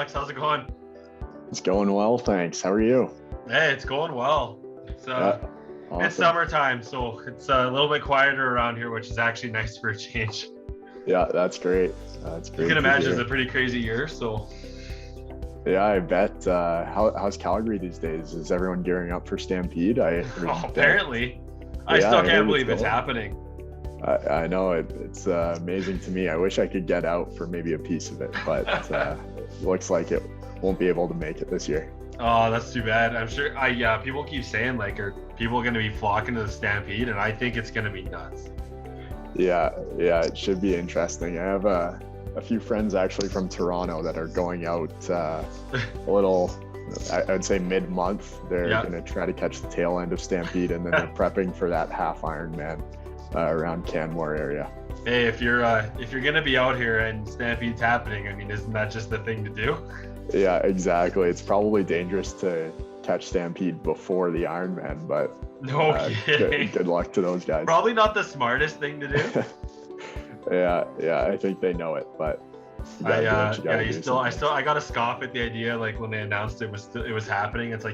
Alex. How's it going? It's going well, thanks. How are you? Hey, it's going well. Awesome. It's summertime, so it's a little bit quieter around here, which is actually nice for a change. Yeah, that's great. That's great. You can imagine it's a pretty crazy year, so. Yeah, I bet. How's Calgary these days? Is everyone gearing up for Stampede? Apparently. I still can't believe it's happening. I know it's amazing to me. I wish I could get out for maybe a piece of it, but it looks like it won't be able to make it this year. Oh, that's too bad. I'm sure. People keep saying are people going to be flocking to the Stampede, and I think it's going to be nuts. Yeah, it should be interesting. I have a few friends actually from Toronto that are going out a little. I'd say mid-month. They're going to try to catch the tail end of Stampede, and then they're prepping for that half Ironman around Canmore area. Hey, if you're gonna be out here and Stampede's happening, I mean, isn't that just the thing to do? Yeah, exactly. It's probably dangerous to catch Stampede before the Ironman, but no kidding. Good luck to those guys. Probably not the smartest thing to do. Yeah, I think they know it, but I gotta scoff at the idea when they announced it was happening. It's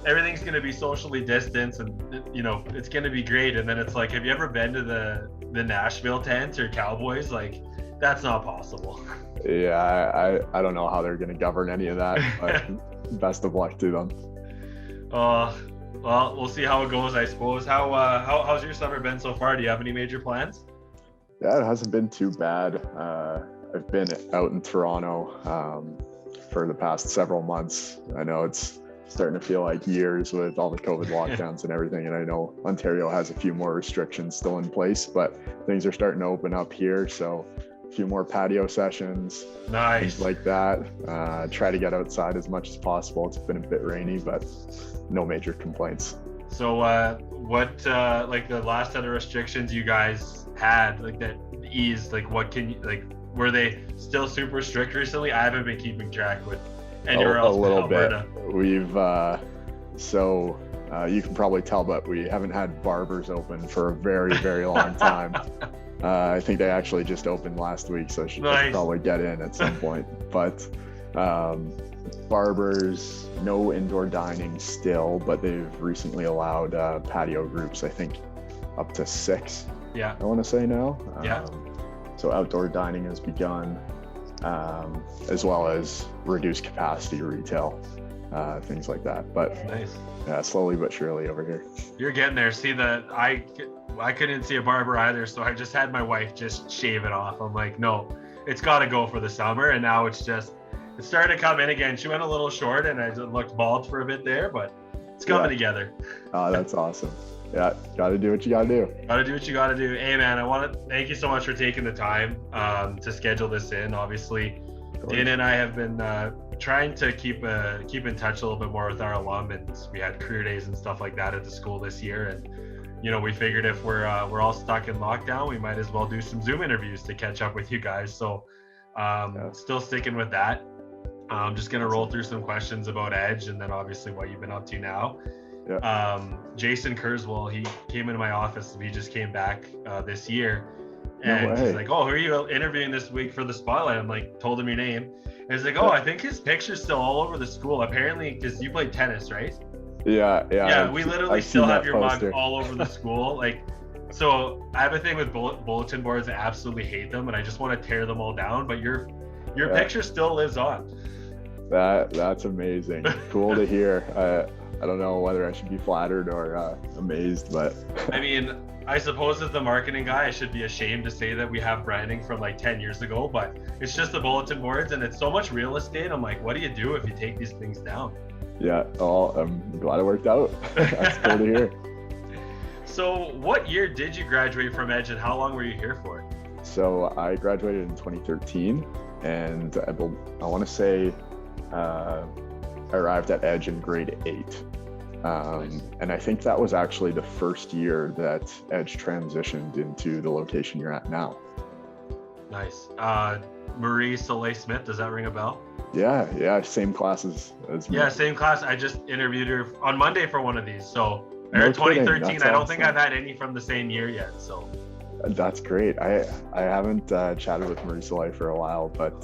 everything's gonna be socially distanced and it's gonna be great. And then it's like, have you ever been to the Nashville tent or Cowboys? That's not possible. Yeah, I don't know how they're gonna govern any of that, but best of luck to them. Well, we'll see how it goes, I suppose. How's your summer been so far? Do you have any major plans? Yeah, it hasn't been too bad. I've been out in Toronto for the past several months. I know it's starting to feel like years with all the COVID lockdowns and everything. And I know Ontario has a few more restrictions still in place, but things are starting to open up here. So a few more patio sessions, nice, things like that. Try to get outside as much as possible. It's been a bit rainy, but no major complaints. So what the last set of restrictions you guys had that eased, were they still super strict recently? I haven't been keeping track with anywhere else. A little Alberta. Bit. We've you can probably tell, but we haven't had barbers open for a very, very long time. I think they actually just opened last week, so I should probably get in at some point. But barbers, no indoor dining still, but they've recently allowed patio groups, I think up to 6. Yeah. I want to say now. Yeah. So outdoor dining has begun, as well as reduced capacity retail, things like that. But nice. Yeah, slowly but surely over here. You're getting there. See, I couldn't see a barber either, so I just had my wife just shave it off. I'm like, no, it's got to go for the summer, and now it's starting to come in again. She went a little short, and I looked bald for a bit there, but it's coming together. Oh, that's awesome. Yeah, got to do what you got to do. Got to do what you got to do. Hey, man, I want to thank you so much for taking the time to schedule this in. Obviously, Dana and I have been trying to keep in touch a little bit more with our alum, and we had career days and stuff like that at the school this year. And we figured if we're all stuck in lockdown, we might as well do some Zoom interviews to catch up with you guys. So, still sticking with that. I'm just gonna roll through some questions about Edge, and then obviously what you've been up to now. Yeah. Jason Kurzweil, he came into my office. We just came back this year, and he's like, "Oh, who are you interviewing this week for the spotlight?" I'm like, told him your name, and he's like, "Oh, I think his picture's still all over the school. Apparently, because you played tennis, right?" Yeah. We literally still have your mug all over the school. So I have a thing with bulletin boards. I absolutely hate them, and I just want to tear them all down. But your picture still lives on. That's amazing. Cool to hear. I don't know whether I should be flattered or amazed, but I mean, I suppose as the marketing guy, I should be ashamed to say that we have branding from 10 years ago, but it's just the bulletin boards, and it's so much real estate. I'm like, what do you do if you take these things down? Yeah, I'm glad it worked out. That's cool to hear. So what year did you graduate from Edge, and how long were you here for? So I graduated in 2013, and I want to say I arrived at Edge in grade 8. Nice. And I think that was actually the first year that Edge transitioned into the location you're at now. Nice. Marie Soleil Smith, does that ring a bell? Yeah, same class as me. Yeah, same class. I just interviewed her on Monday for one of these. So, no 2013. I don't think I've had any from the same year yet. So. That's great. I haven't chatted with Marie Soleil for a while, but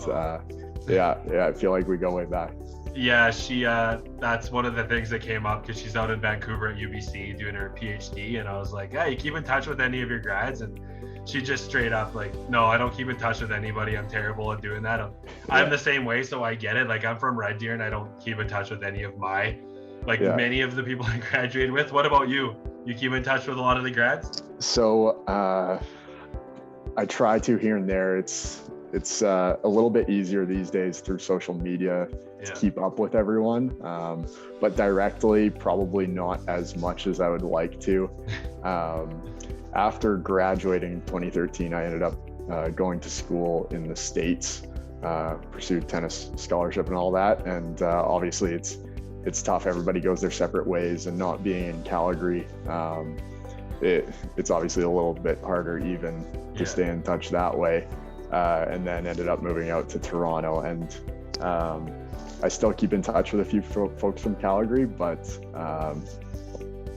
Yeah, I feel like we go way back. Yeah, she that's one of the things that came up because she's out in Vancouver at UBC doing her PhD, and I was like, hey, you keep in touch with any of your grads? And she just straight up like, no, I don't keep in touch with anybody. I'm terrible at doing that. I'm the same way, so I get it. Like, I'm from Red Deer and I don't keep in touch with any of my, many of the people I graduated with. What about you? You keep in touch with a lot of the grads? So I try to here and there. It's a little bit easier these days through social media to keep up with everyone, but directly, probably not as much as I would like to. After graduating in 2013, I ended up going to school in the States, pursued tennis scholarship and all that. And obviously it's tough. Everybody goes their separate ways, and not being in Calgary, it's obviously a little bit harder even to stay in touch that way. And then ended up moving out to Toronto, and I still keep in touch with a few folks from Calgary, but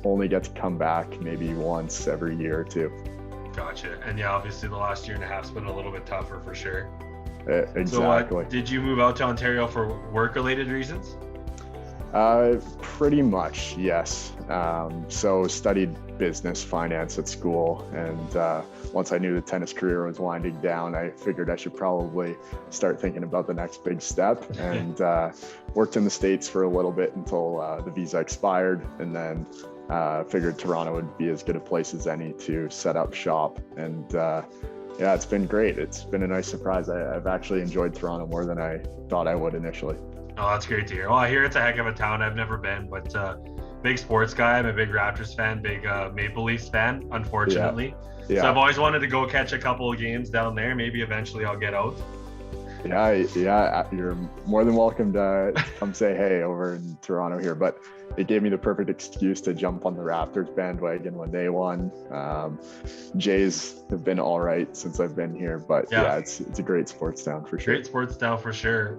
only get to come back maybe once every year or two. Gotcha. And yeah, obviously the last year and a half's been a little bit tougher for sure. Exactly. So did you move out to Ontario for work-related reasons? Pretty much, yes. So studied business finance at school, and once I knew the tennis career was winding down, I figured I should probably start thinking about the next big step, and worked in the States for a little bit until the visa expired, and then figured Toronto would be as good a place as any to set up shop. And yeah, it's been great. It's been a nice surprise. I've actually enjoyed Toronto more than I thought I would initially. Oh, that's great to hear. Well, I hear it's a heck of a town. I've never been, but big sports guy. I'm a big Raptors fan, big Maple Leafs fan, unfortunately. Yeah. So I've always wanted to go catch a couple of games down there. Maybe eventually I'll get out. Yeah, you're more than welcome to come say hey over in Toronto here. But it gave me the perfect excuse to jump on the Raptors bandwagon when they won. Jays have been all right since I've been here, but yeah, it's a great sports town for sure. Great sports town for sure.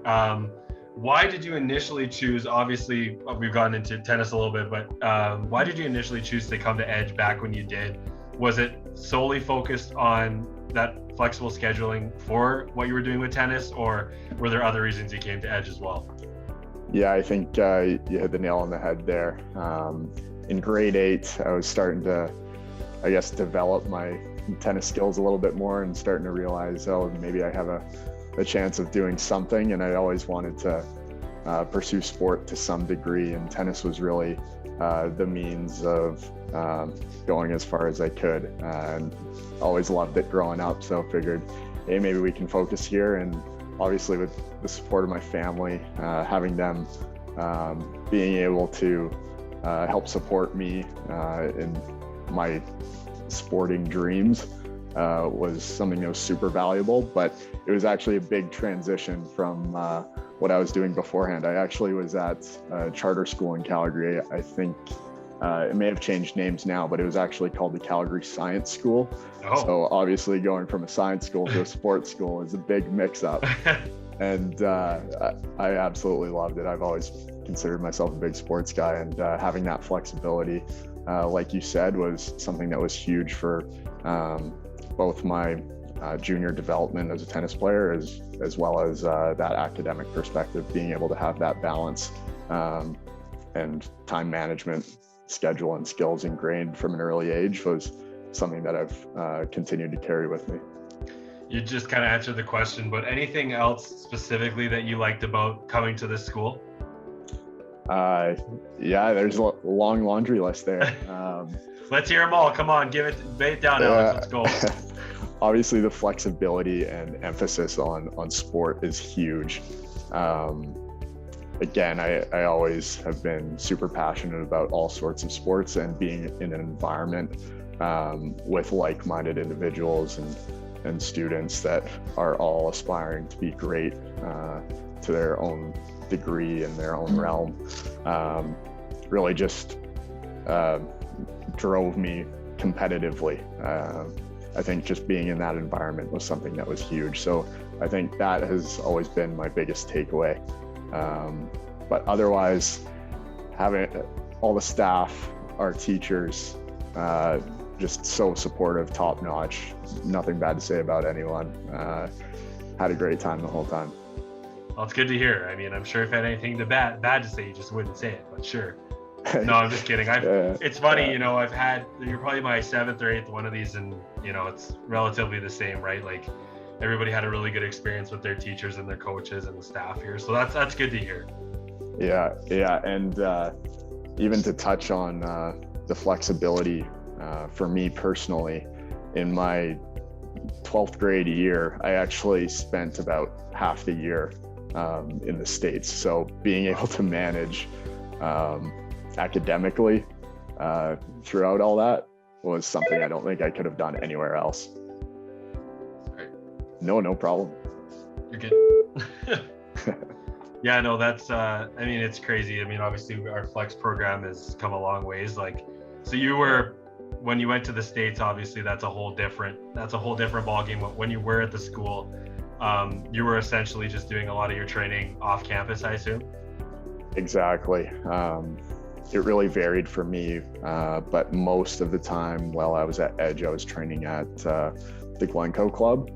Why did you initially choose, obviously we've gotten into tennis a little bit, but why did you initially choose to come to Edge back when you did? Was it solely focused on that flexible scheduling for what you were doing with tennis, or were there other reasons you came to Edge as well? Yeah, I think you hit the nail on the head there. In grade 8, I was starting to, I guess, develop my tennis skills a little bit more and starting to realize, oh, maybe I have a chance of doing something. And I always wanted to pursue sport to some degree, and tennis was really the means of going as far as I could, and always loved it growing up. So figured, hey, maybe we can focus here. And obviously with the support of my family, having them being able to help support me in my sporting dreams was something that was super valuable. But it was actually a big transition from what I was doing beforehand. I actually was at a charter school in Calgary. I think it may have changed names now, but it was actually called the Calgary Science School. Oh. So obviously going from a science school to a sports school is a big mix-up. And I absolutely loved it. I've always considered myself a big sports guy, and having that flexibility, like you said, was something that was huge for both my junior development as a tennis player, as well as that academic perspective. Being able to have that balance and time management, schedule, and skills ingrained from an early age was something that I've continued to carry with me. You just kind of answered the question, but anything else specifically that you liked about coming to this school? Yeah, there's a long laundry list there. Let's hear them all. Come on, bait down, Alex. Let's go. Obviously, the flexibility and emphasis on sport is huge. Again, I always have been super passionate about all sorts of sports, and being in an environment with like-minded individuals and students that are all aspiring to be great to their own degree in their own realm, really just drove me competitively. I think just being in that environment was something that was huge. So I think that has always been my biggest takeaway. But otherwise, having all the staff, our teachers, just so supportive, top notch, nothing bad to say about anyone. Had a great time the whole time. Well, it's good to hear. I mean, I'm sure if I had anything bad to say, you just wouldn't say it, but sure. No, I'm just kidding. It's funny, you know, you're probably my 7th or 8th one of these, and, you know, it's relatively the same, right? Like, everybody had a really good experience with their teachers and their coaches and the staff here. So that's good to hear. Yeah. And even to touch on the flexibility for me personally, in my 12th grade year, I actually spent about half the year in the States. So being able to manage academically throughout all that was something I don't think I could have done anywhere else. Sorry. No problem. You're good. Yeah, no, that's I mean, it's crazy. I mean, obviously our flex program has come a long ways. Like, so when you went to the States, obviously that's a whole different ballgame. When you were at the school, you were essentially just doing a lot of your training off campus, I assume. Exactly. It really varied for me, but most of the time while I was at Edge, I was training at the Glencoe Club.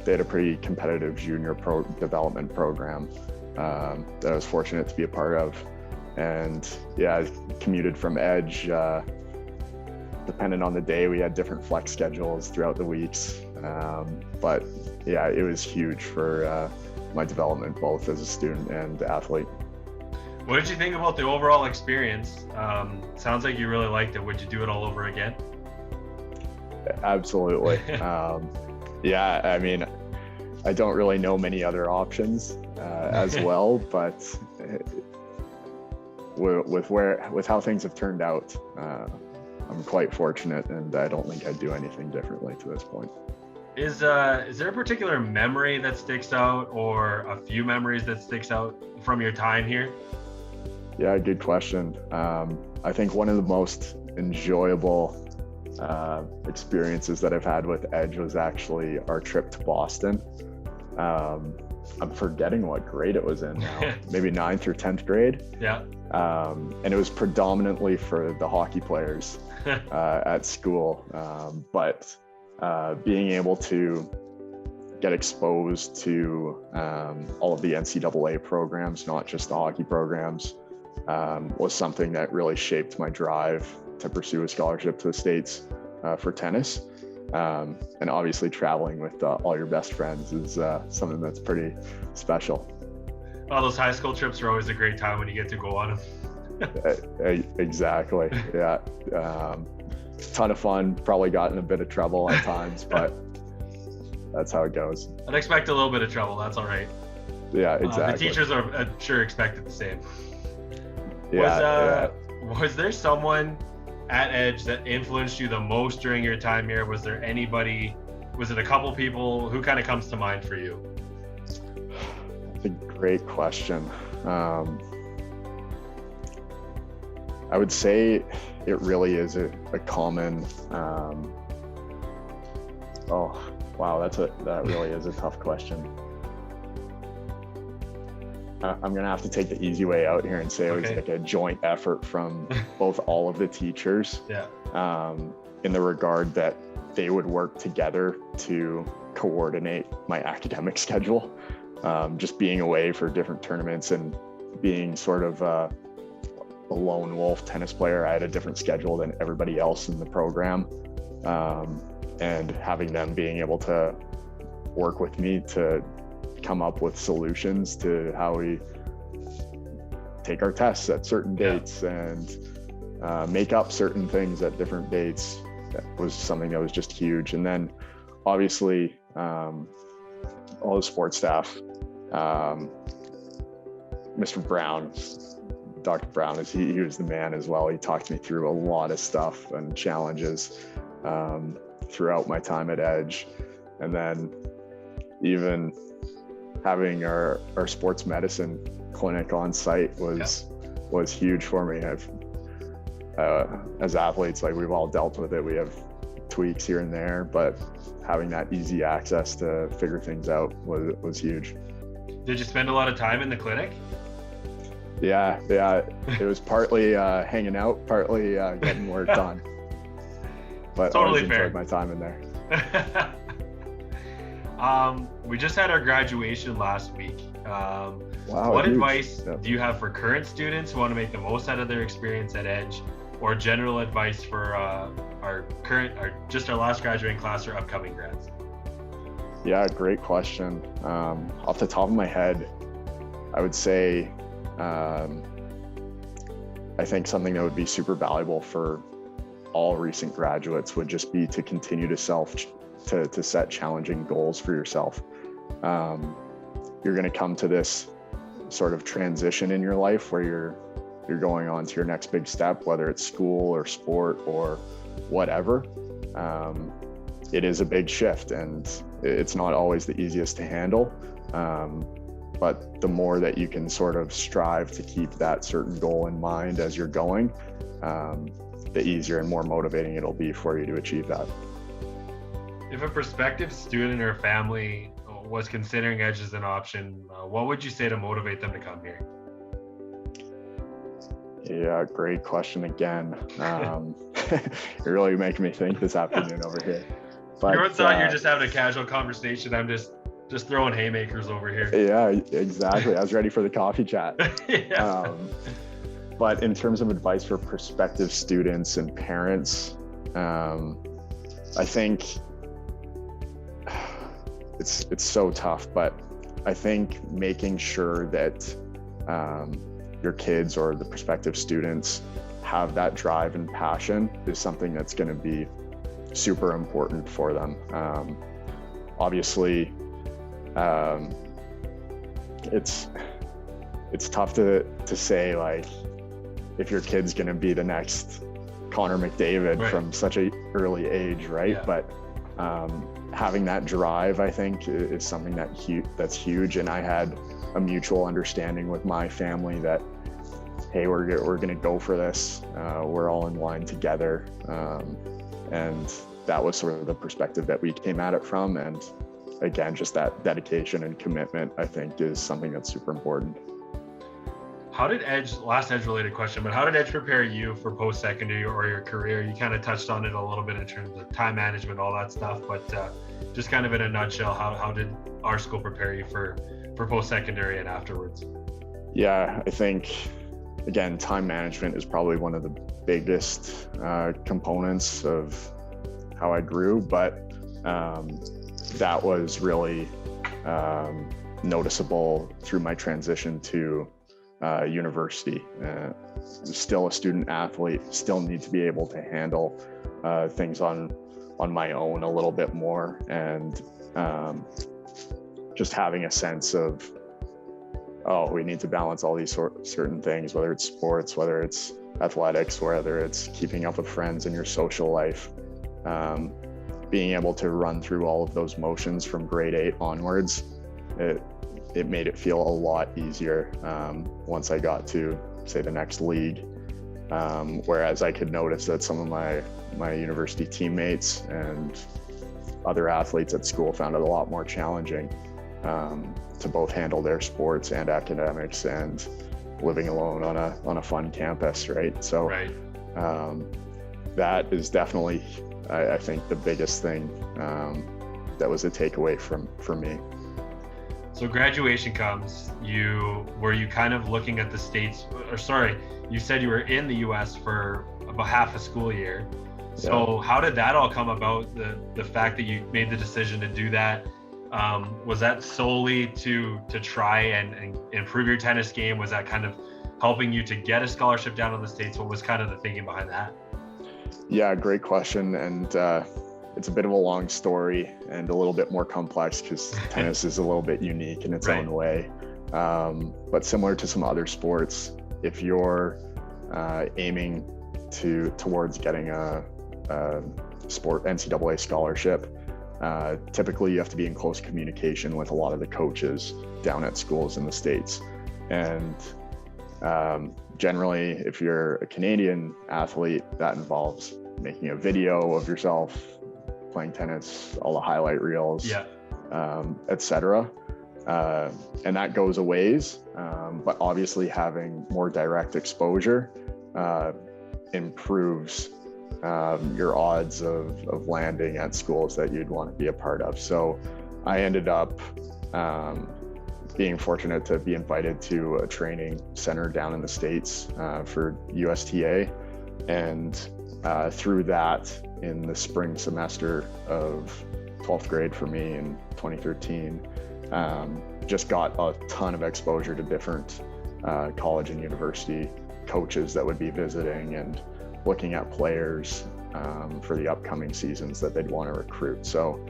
They had a pretty competitive junior development program that I was fortunate to be a part of. And yeah, I commuted from Edge. Depending on the day, we had different flex schedules throughout the weeks. But yeah, it was huge for my development, both as a student and athlete. What did you think about the overall experience? Sounds like you really liked it. Would you do it all over again? Absolutely. Yeah, I mean, I don't really know many other options as well, but with how things have turned out, I'm quite fortunate, and I don't think I'd do anything differently to this point. Is there a particular memory that sticks out, or a few memories that sticks out from your time here? Yeah, good question. I think one of the most enjoyable experiences that I've had with Edge was actually our trip to Boston. I'm forgetting what grade it was in now, maybe 9th or 10th grade. Yeah. And it was predominantly for the hockey players at school. But being able to get exposed to all of the NCAA programs, not just the hockey programs, was something that really shaped my drive to pursue a scholarship to the States for tennis. And obviously traveling with all your best friends is something that's pretty special. Well, those high school trips are always a great time when you get to go on them. Exactly. Yeah. Ton of fun. Probably got in a bit of trouble at times, but that's how it goes. I'd expect a little bit of trouble. That's all right. Yeah, exactly. The teachers are sure expected the same. Yeah. Was there someone at Edge that influenced you the most during your time here? Was there anybody? Was it a couple people? Who kind of comes to mind for you? That's a great question. I would say it really is a common. Oh wow, that really is a tough question. I'm gonna have to take the easy way out here and say it was like a joint effort from both all of the teachers. Yeah. In the regard that they would work together to coordinate my academic schedule. Just being away for different tournaments and being sort of a lone wolf tennis player, I had a different schedule than everybody else in the program. And having them being able to work with me to come up with solutions to how we take our tests at certain dates and make up certain things at different dates, that was something that was just huge. And then obviously all the sports staff, Mr. Brown, Dr. Brown, he was the man as well. He talked me through a lot of stuff and challenges throughout my time at Edge. And then even having our sports medicine clinic on site was huge for me. As athletes, like, we've all dealt with it. We have tweaks here and there, but having that easy access to figure things out was huge. Did you spend a lot of time in the clinic? Yeah. It was partly hanging out, partly getting work done. But Totally I fair. enjoyed my time in there. We just had our graduation last week. Wow, What huge. advice Yeah. do you have for current students who want to make the most out of their experience at Edge, or general advice for our last graduating class or upcoming grads? Yeah, great question. Off the top of my head, I would say I think something that would be super valuable for all recent graduates would just be to continue to set challenging goals for yourself. You're going to come to this sort of transition in your life where you're going on to your next big step, whether it's school or sport or whatever. It is a big shift, and it's not always the easiest to handle. But the more that you can sort of strive to keep that certain goal in mind as you're going, the easier and more motivating it'll be for you to achieve that. If a prospective student or family was considering Edge as an option, what would you say to motivate them to come here? Yeah, great question again. You're really making me think this afternoon over here. But, everyone thought you're just having a casual conversation. I'm just throwing haymakers over here. Yeah, exactly. I was ready for the coffee chat. Yeah. But in terms of advice for prospective students and parents, I think it's so tough, but I think making sure that your kids or the prospective students have that drive and passion is something that's going to be super important for them. Obviously, it's tough to say, like, if your kid's going to be the next Connor McDavid right. from such an early age, right? Yeah. But having that drive, I think, is something that's huge. And I had a mutual understanding with my family that, hey, we're going to go for this. We're all in line together. And that was sort of the perspective that we came at it from. And again, just that dedication and commitment, I think, is something that's super important. How did last Edge related question, but how did Edge prepare you for post-secondary or your career? You kind of touched on it a little bit in terms of time management, all that stuff, but just kind of in a nutshell, how did our school prepare you for post-secondary and afterwards? Yeah, I think, again, time management is probably one of the biggest components of how I grew, but that was really noticeable through my transition to university. Still a student athlete, still need to be able to handle things on my own a little bit more, and just having a sense of, we need to balance all these certain things, whether it's sports, whether it's athletics, whether it's keeping up with friends in your social life. Being able to run through all of those motions from grade 8 onwards, it made it feel a lot easier once I got to, say, the next league. Whereas I could notice that some of my university teammates and other athletes at school found it a lot more challenging to both handle their sports and academics and living alone on a fun campus, right? So right. That is definitely, I think, the biggest thing that was a takeaway for me. So graduation comes, were you kind of looking at the States, or sorry, you said you were in the US for about half a school year. So yeah. How did that all come about, the fact that you made the decision to do that? Was that solely to try and improve your tennis game? Was that kind of helping you to get a scholarship down in the States? What was kind of the thinking behind that? Yeah, great question. And it's a bit of a long story and a little bit more complex because tennis is a little bit unique in its right. own way. But similar to some other sports, if you're aiming towards getting a sport NCAA scholarship, typically you have to be in close communication with a lot of the coaches down at schools in the States. And generally, if you're a Canadian athlete, that involves making a video of yourself playing tennis, all the highlight reels, yeah. etc. And that goes a ways, but obviously having more direct exposure improves your odds of landing at schools that you'd want to be a part of. So I ended up being fortunate to be invited to a training center down in the States for USTA. And through that, in the spring semester of 12th grade for me in 2013, just got a ton of exposure to different college and university coaches that would be visiting and looking at players for the upcoming seasons that they'd want to recruit. So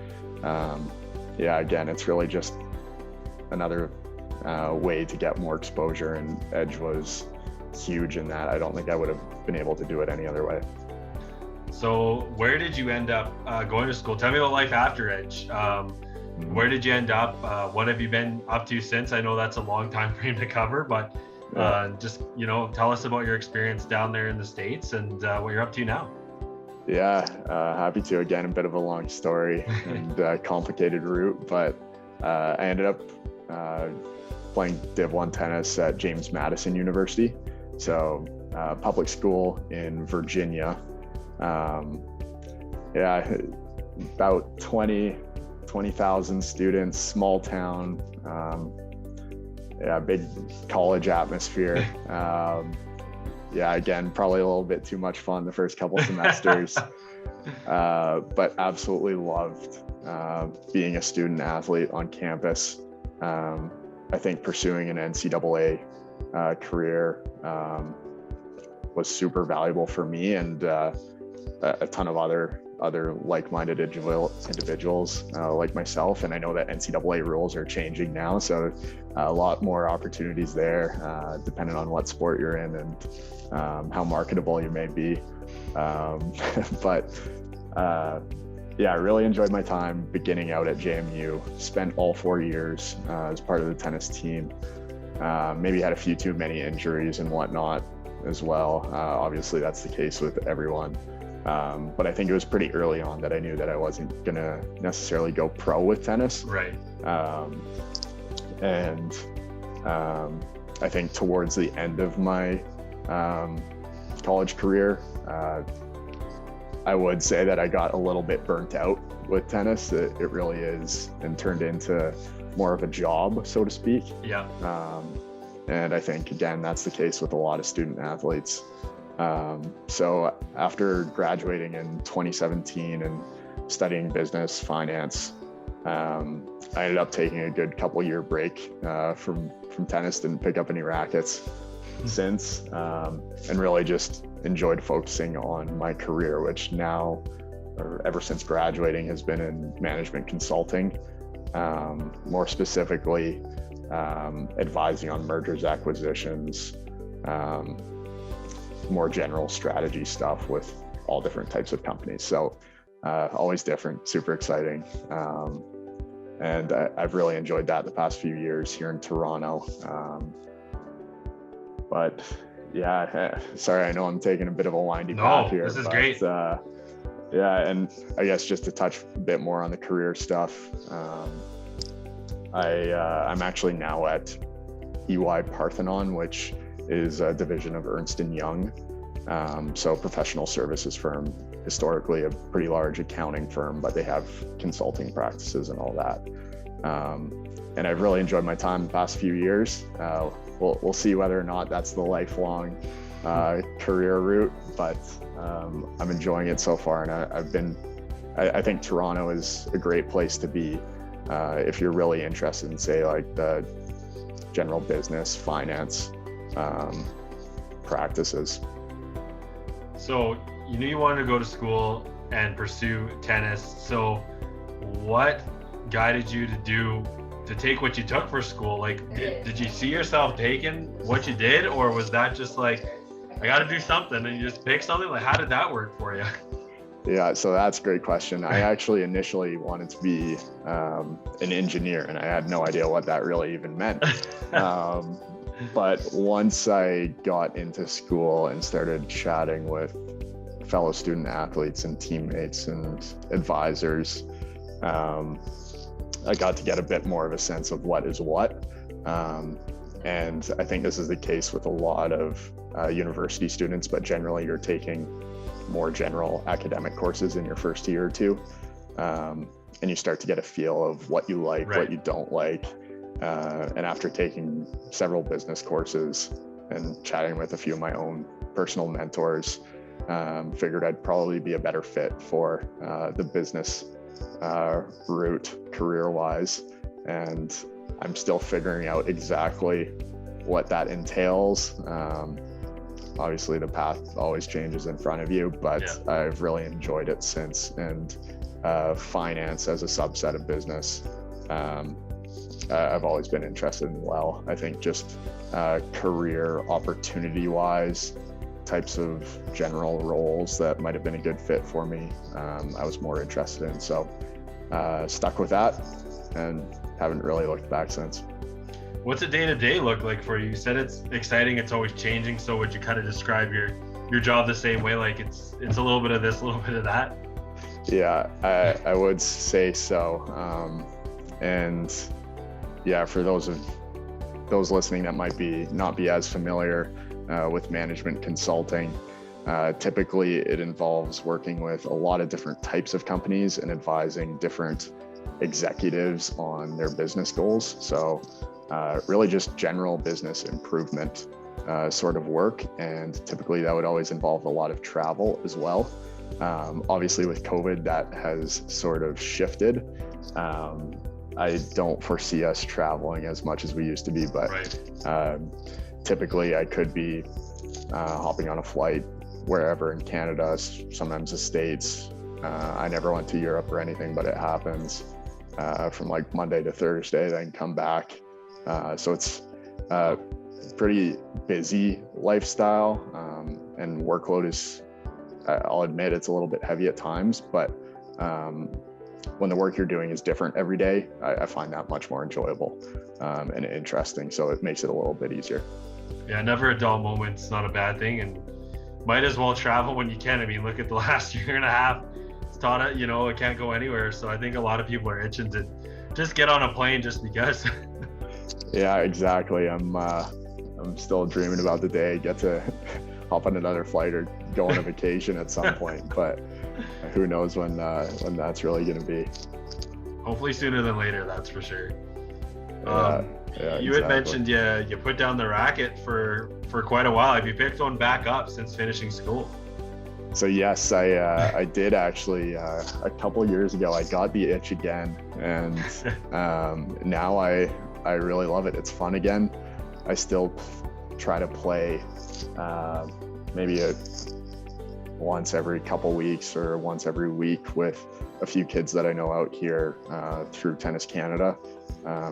yeah, again, it's really just another way to get more exposure, and Edge was huge in that. I don't think I would have been able to do it any other way. So where did you end up going to school? Tell me about life after Edge. Where did you end up? What have you been up to since? I know that's a long time frame to cover, but just, tell us about your experience down there in the States and what you're up to now. Yeah, happy to. Again, a bit of a long story and complicated route, but I ended up playing Div I tennis at James Madison University. So public school in Virginia. About 20,000 students, small town, big college atmosphere. Again, probably a little bit too much fun the first couple semesters, but absolutely loved being a student athlete on campus. I think pursuing an NCAA career was super valuable for me and a ton of other like-minded individuals like myself. And I know that NCAA rules are changing now, so a lot more opportunities there, depending on what sport you're in and how marketable you may be. I really enjoyed my time beginning out at JMU. Spent all 4 years as part of the tennis team. Maybe had a few too many injuries and whatnot as well. Obviously, that's the case with everyone. But I think it was pretty early on that I knew that I wasn't gonna necessarily go pro with tennis. Right. I think towards the end of my college career, I would say that I got a little bit burnt out with tennis. It really is, and turned into more of a job, so to speak. Yeah. And I think, again, that's the case with a lot of student athletes. So after graduating in 2017 and studying business, finance, I ended up taking a good couple-year break from tennis. Didn't pick up any rackets since, and really just enjoyed focusing on my career, which now, or ever since graduating, has been in management consulting, more specifically advising on mergers, acquisitions, more general strategy stuff with all different types of companies. So always different, super exciting. And I've really enjoyed that the past few years here in Toronto. But yeah, sorry, I know I'm taking a bit of a windy path here. This is great. And I guess just to touch a bit more on the career stuff, I'm actually now at EY-Parthenon, which is a division of Ernst Young. So professional services firm, historically a pretty large accounting firm, but they have consulting practices and all that. And I've really enjoyed my time the past few years. We'll see whether or not that's the lifelong career route, but I'm enjoying it so far. And I think Toronto is a great place to be if you're really interested in, say, like the general business, finance practices. So you knew you wanted to go to school and pursue tennis. So what guided you to take what you took for school? Like, did you see yourself taking what you did, or was that just like, I got to do something, and you just pick something? Like, how did that work for you? Yeah, so that's a great question. I actually initially wanted to be an engineer, and I had no idea what that really even meant. But once I got into school and started chatting with fellow student athletes and teammates and advisors, I got to get a bit more of a sense of what is what. And I think this is the case with a lot of university students, but generally you're taking more general academic courses in your first year or two. and you start to get a feel of what you like, Right. what you don't like. And after taking several business courses and chatting with a few of my own personal mentors, figured I'd probably be a better fit for the business route career-wise. And I'm still figuring out exactly what that entails. Obviously, the path always changes in front of you, but yeah. I've really enjoyed it since. And finance as a subset of business, I've always been interested in. Well, I think just career opportunity-wise, types of general roles that might have been a good fit for me, I was more interested in. So stuck with that and haven't really looked back since. What's a day-to-day look like for you? You said it's exciting, it's always changing. So would you kind of describe your job the same way? Like it's a little bit of this, a little bit of that? Yeah, I would say so. And yeah, for those listening that might not be as familiar with management consulting, typically it involves working with a lot of different types of companies and advising different executives on their business goals. So really just general business improvement sort of work. And typically that would always involve a lot of travel as well. Obviously with COVID, that has sort of shifted. I don't foresee us traveling as much as we used to be, but right. Typically I could be hopping on a flight wherever in Canada, sometimes the States. I never went to Europe or anything, but it happens from like Monday to Thursday, then come back. So it's a pretty busy lifestyle, and workload is, I'll admit it's a little bit heavy at times, but when the work you're doing is different every day, I find that much more enjoyable and interesting. So it makes it a little bit easier. Yeah, never a dull moment. It's not a bad thing, and might as well travel when you can. I mean, look at the last year and a half. It's taught it, it can't go anywhere. So I think a lot of people are itching to just get on a plane just because. Yeah, exactly. I'm still dreaming about the day I get to hop on another flight or go on a vacation at some point, but who knows when that's really going to be. Hopefully sooner than later, that's for sure. Yeah, you had mentioned you put down the racket for quite a while. Have you picked one back up since finishing school? So yes, I did actually. A couple years ago, I got the itch again, and now I really love it. It's fun again. I still try to play maybe once every couple weeks or once every week with a few kids that I know out here through Tennis Canada.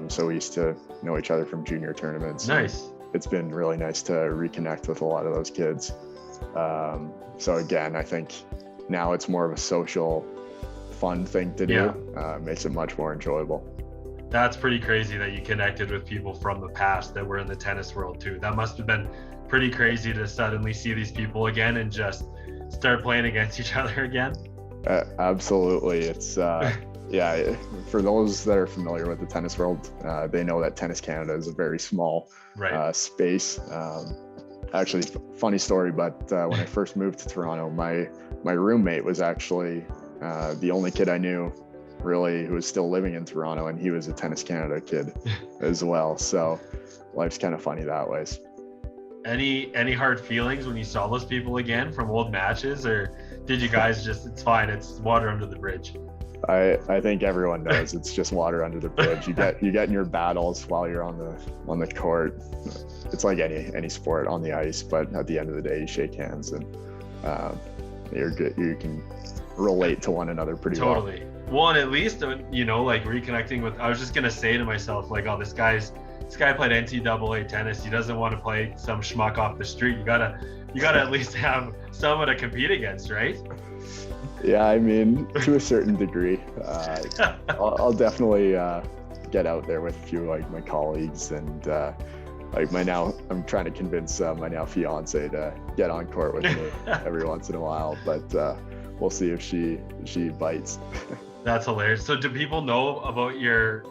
So we used to know each other from junior tournaments. Nice. It's been really nice to reconnect with a lot of those kids. So again, I think now it's more of a social, fun thing to do. Makes it much more enjoyable. That's pretty crazy that you connected with people from the past that were in the tennis world too. That must have been pretty crazy to suddenly see these people again and just start playing against each other again. Absolutely. It's yeah, for those that are familiar with the tennis world, they know that Tennis Canada is a very small space. Actually, funny story, but when I first moved to Toronto, my roommate was actually the only kid I knew really who was still living in Toronto, and he was a Tennis Canada kid as well. So life's kind of funny that way. Any hard feelings when you saw those people again from old matches, or did you guys just, it's fine, it's water under the bridge? I think everyone knows it's just water under the bridge. You get in your battles while you're on the court. It's like any sport on the ice, but at the end of the day, you shake hands and you're good. You can relate to one another pretty well. Totally. Well, and at least like reconnecting with. I was just gonna say to myself, like, oh, this guy played NCAA tennis. He doesn't want to play some schmuck off the street. You gotta at least have someone to compete against, right? Yeah, I mean, to a certain degree. I'll definitely get out there with a few like my colleagues and like I'm trying to convince my now fiance to get on court with me every once in a while, but we'll see if she bites. That's hilarious. So do people know about your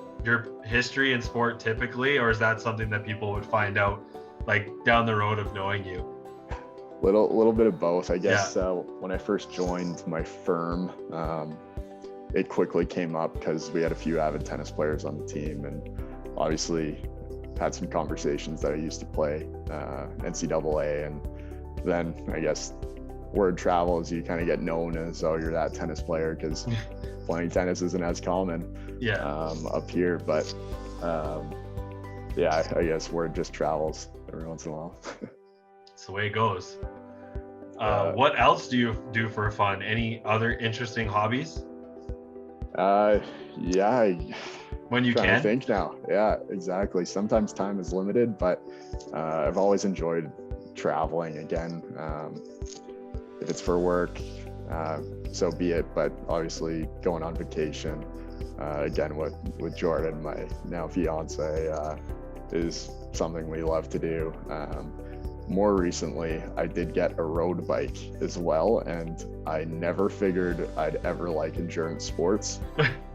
history in sport typically, or is that something that people would find out like down the road of knowing you? Little bit of both, I guess. When I first joined my firm, it quickly came up because we had a few avid tennis players on the team, and obviously had some conversations that I used to play NCAA, and then I guess word travels, you kind of get known as, oh, you're that tennis player, because playing tennis isn't as common up here. But yeah, I guess word just travels every once in a while. That's the way it goes. What else do you do for fun? Any other interesting hobbies? Yeah. When you can. can? I think now. Yeah, exactly. Sometimes time is limited, but I've always enjoyed traveling again. If it's for work, so be it, but obviously going on vacation, again, with Jordan, my now fiance, is something we love to do. More recently, I did get a road bike as well, and I never figured I'd ever like endurance sports,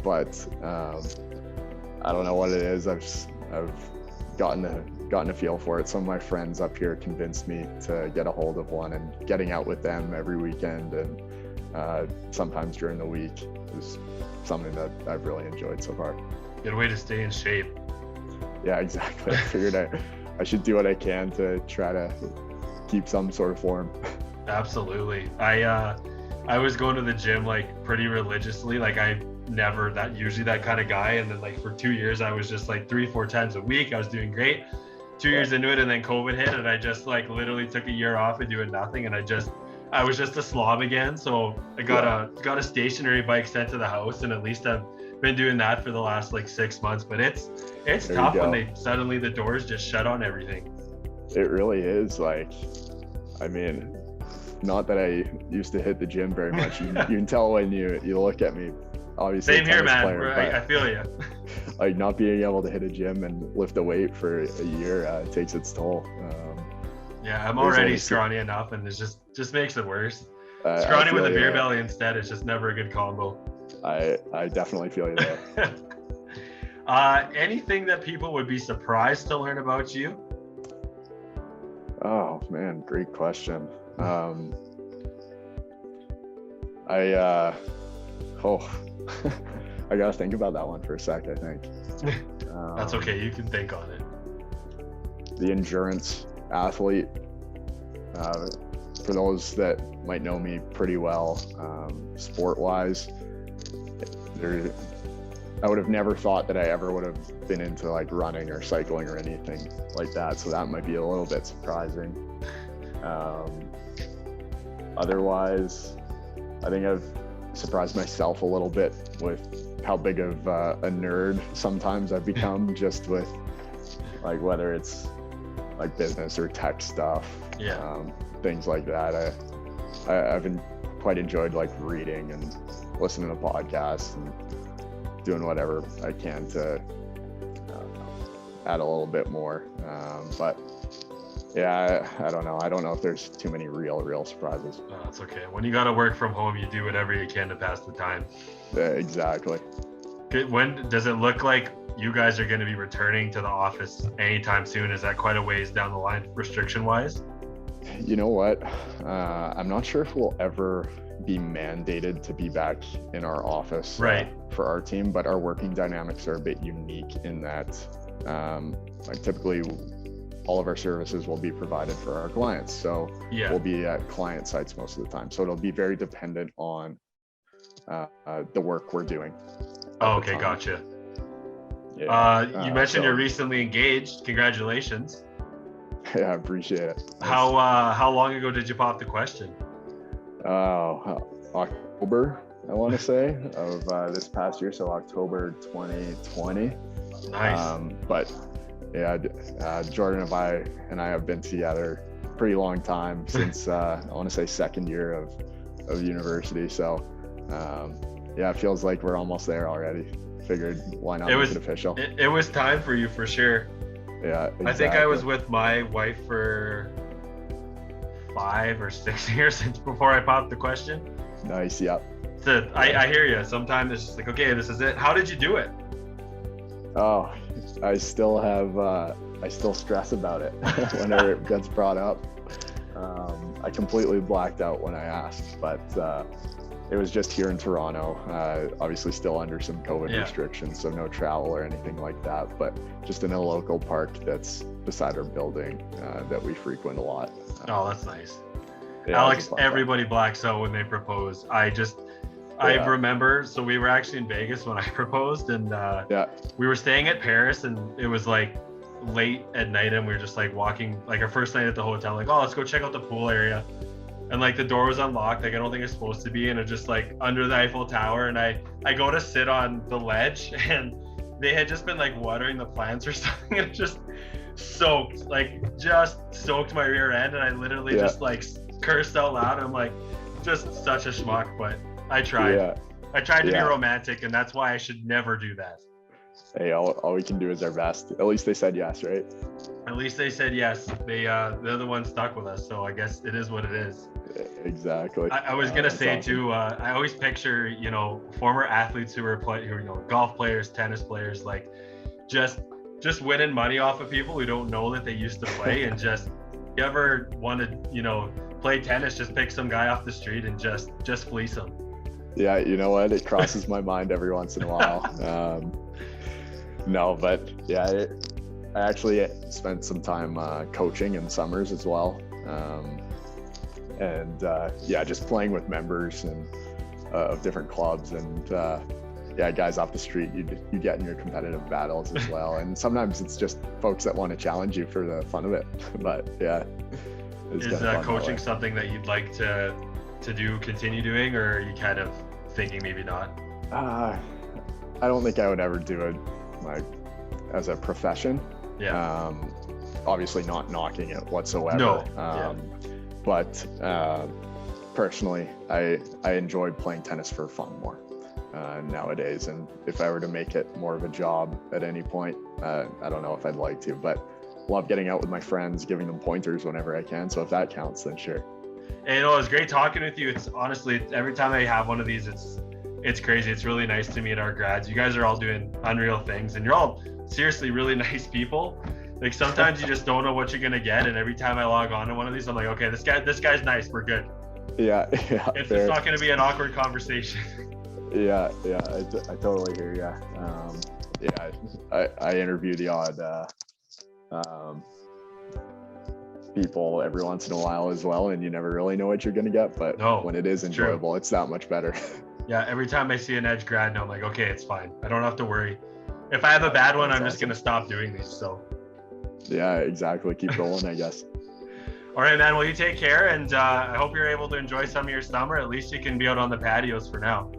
but I don't know what it is. I've gotten a feel for it. Some of my friends up here convinced me to get a hold of one, and getting out with them every weekend and sometimes during the week is something that I've really enjoyed so far. Good way to stay in shape. Yeah, exactly. I figured I should do what I can to try to keep some sort of form. Absolutely. I was going to the gym like pretty religiously. Like I never usually that kind of guy, and then like for 2 years I was just like 3-4 times a week. I was doing great. 2 years into it, and then COVID hit, and I just like literally took a year off and doing nothing, and I was just a slob again. So I got a stationary bike sent to the house, and at least I've been doing that for the last like 6 months. But it's tough when the doors just shut on everything. It really is. Like, I mean, not that I used to hit the gym very much. You can tell when you look at me. Obviously, same here, man. I feel you. Like not being able to hit a gym and lift a weight for a year takes its toll. Yeah, I'm already scrawny enough, and it just makes it worse. Scrawny with a beer belly instead is just never a good combo. I definitely feel you there. Anything that people would be surprised to learn about you? Oh man, great question. I gotta think about that one for a sec, I think. That's okay, you can think on it. The endurance athlete. For those that might know me pretty well, sport-wise, I would have never thought that I ever would have been into like running or cycling or anything like that. So that might be a little bit surprising. Otherwise, I think I've surprised myself a little bit with how big of a nerd sometimes I've become, just with like whether it's like business or tech stuff, things like that. I've quite enjoyed like reading and listening to podcasts and doing whatever I can to add a little bit more. But yeah, I don't know. I don't know if there's too many real surprises. Oh, that's okay. When you got to work from home, you do whatever you can to pass the time. Yeah, exactly. When does it look like you guys are going to be returning to the office anytime soon? Is that quite a ways down the line, restriction wise? You know what? I'm not sure if we'll ever be mandated to be back in our office for our team, but our working dynamics are a bit unique in that like typically all of our services will be provided for our clients. So we'll be at client sites most of the time. So it'll be very dependent on the work we're doing. Oh, okay, gotcha. Yeah. You mentioned you're recently engaged. Congratulations. Yeah, I appreciate it. How long ago did you pop the question? October, I want to say, of this past year, so October 2020. Nice. But yeah, Jordan and I have been together a pretty long time, since I want to say second year of university. So yeah, it feels like we're almost there already. Figured why not make it official. It was time for you for sure. Yeah, exactly. I think I was with my wife for 5 or 6 years before I popped the question. Nice. Yeah. So I hear you. Sometimes it's just like, okay, this is it. How did you do it? Oh, I still stress about it whenever it gets brought up. I completely blacked out when I asked, but It was just here in Toronto, obviously still under some COVID restrictions, so no travel or anything like that, but just in a local park that's beside our building that we frequent a lot. Oh, that's nice. Yeah, Alex, everybody blacks out when they propose. I remember, so we were actually in Vegas when I proposed, and we were staying at Paris, and it was like late at night, and we were just like walking, like our first night at the hotel, like, oh, let's go check out the pool area. And like the door was unlocked, like I don't think it's supposed to be, and it's just like under the Eiffel Tower, and I go to sit on the ledge, and they had just been like watering the plants or something, and it just soaked my rear end, and I literally just like cursed out loud. I'm like, just such a schmuck, but I tried. Yeah. I tried to be romantic, and that's why I should never do that. Hey, all we can do is our best. At least they said yes, right? At least they said yes. They're the ones stuck with us, so I guess it is what it is. Exactly. I was gonna say awesome. Too. I always picture, former athletes who golf players, tennis players, like just winning money off of people who don't know that they used to play, and just you ever want to play tennis, just pick some guy off the street and just fleece him. Yeah, you know what? It crosses my mind every once in a while. No, but yeah, I actually spent some time coaching in summers as well. Just playing with members and of different clubs, and guys off the street you get in your competitive battles as well. And sometimes it's just folks that want to challenge you for the fun of it. But yeah. Is coaching something that you'd like to continue doing, or are you kind of thinking maybe not? I don't think I would ever do it like as a profession. Yeah. Obviously not knocking it whatsoever. No. But personally, I enjoy playing tennis for fun more nowadays. And if I were to make it more of a job at any point, I don't know if I'd like to, but love getting out with my friends, giving them pointers whenever I can. So if that counts, then sure. And it was great talking with you. It's honestly, every time I have one of these, it's crazy. It's really nice to meet our grads. You guys are all doing unreal things, and you're all seriously really nice people. Like sometimes you just don't know what you're gonna get, and every time I log on to one of these, I'm like, okay, this guy's nice. We're good. Yeah. It's not gonna be an awkward conversation. Yeah, I totally hear you. I interview the odd people every once in a while as well, and you never really know what you're gonna get, but when it is enjoyable, it's that much better. Yeah, every time I see an Edge grad, I'm like, okay, it's fine. I don't have to worry. If I have a bad one, I'm just gonna stop doing these. So. Yeah, exactly. Keep rolling, I guess. All right, man. Well, you take care, and I hope you're able to enjoy some of your summer. At least you can be out on the patios for now.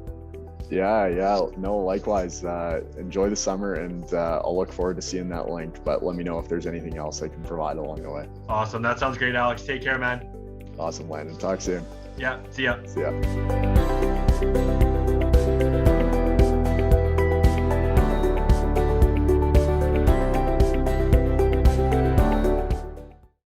Yeah. No, likewise. Enjoy the summer, and I'll look forward to seeing that link. But let me know if there's anything else I can provide along the way. Awesome. That sounds great, Alex. Take care, man. Awesome, Landon. Talk soon. Yeah. See ya. See ya.